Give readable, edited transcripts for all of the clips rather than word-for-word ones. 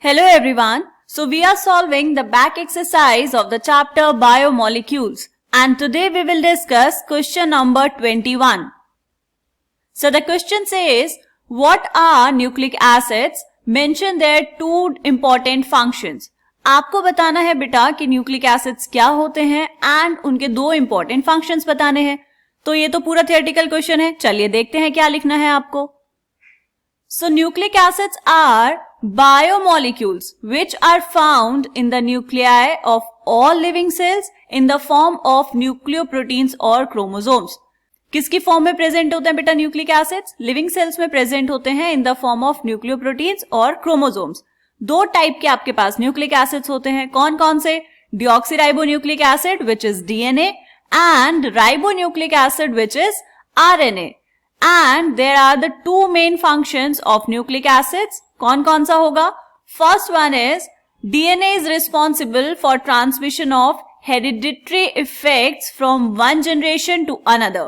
Hello everyone. So we are solving the back exercise of the chapter Biomolecules and today we will discuss question number 21. So the question says, what are nucleic acids? Mention their two important functions. आपको बताना है बेटा कि nucleic acids क्या होते हैं and उनके दो इंपॉर्टेंट फंक्शंस बताने हैं. तो ये तो पूरा थियोरेटिकल क्वेश्चन है. चलिए देखते हैं क्या लिखना है आपको. So nucleic acids are biomolecules which are found in the nuclei of all living cells in the form of nucleoproteins or chromosomes. किसकी फॉर्म में प्रेजेंट होते हैं बेटा न्यूक्लिक एसिड्स? लिविंग सेल्स में प्रेजेंट होते हैं in the form of nucleoproteins और chromosomes. दो टाइप के आपके पास न्यूक्लिक एसिड्स होते हैं. कौन कौन से? Deoxyribonucleic acid which is DNA and ribonucleic acid which is RNA. And there are the two main functions of nucleic acids. कौन कौन सा होगा? First one is DNA is responsible for transmission of hereditary effects from one generation to another.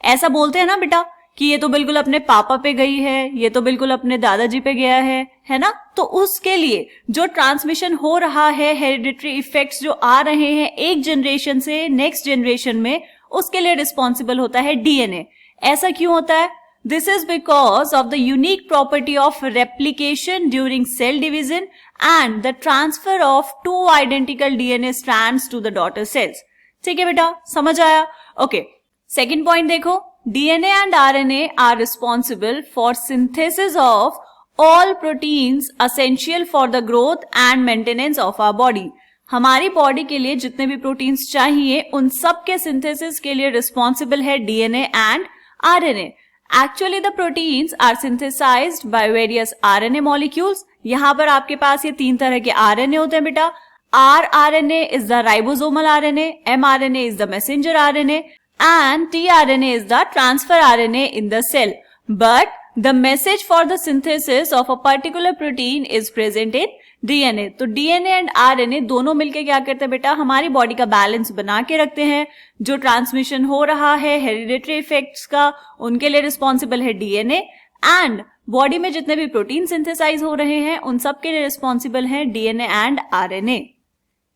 ऐसा बोलते हैं ना बेटा कि ये तो बिल्कुल अपने पापा पे गई है, ये तो बिल्कुल अपने दादाजी पे गया है ना? तो उसके लिए जो ट्रांसमिशन हो रहा है, हेरिडिटरी इफेक्ट्स जो आ रहे हैं एक जनरेशन से नेक्स्ट जनरेशन में, उसके लिए रिस्पॉन्सिबल होता है डीएनए. ऐसा क्यों होता है? This is because of the unique property of replication during cell division and the transfer of two identical DNA strands to the daughter cells. ठीक है बेटा, समझ आया? ओके, सेकेंड पॉइंट देखो. DNA and RNA are responsible for synthesis of all proteins essential for the growth and maintenance of our body. हमारी body के लिए जितने भी प्रोटीन्स चाहिए उन सब के सिंथेसिस के लिए रिस्पॉन्सिबल है DNA and RNA. Actually the proteins are synthesized by various RNA molecules. यहाँ पर आपके पास ये तीन तरह के RNA होते हैं बेटा. rRNA is the ribosomal RNA, mRNA is the messenger RNA and tRNA is the transfer RNA in the cell. But the message for the synthesis of a particular protein is present in DNA. तो DNA and RNA दोनों मिलके क्या करते हैं बेटा? हमारी body का balance बना के रखते हैं. जो ट्रांसमिशन हो रहा है हेरिडिटरी इफेक्ट्स का, उनके लिए रिस्पॉन्सिबल है डीएनए एंड बॉडी में जितने भी प्रोटीन सिंथेसाइज हो रहे हैं उन सब के लिए रिस्पॉन्सिबल है डीएनए एंड आरएनए.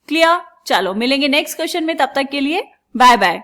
क्लियर? चलो मिलेंगे नेक्स्ट क्वेश्चन में, तब तक के लिए बाय बाय.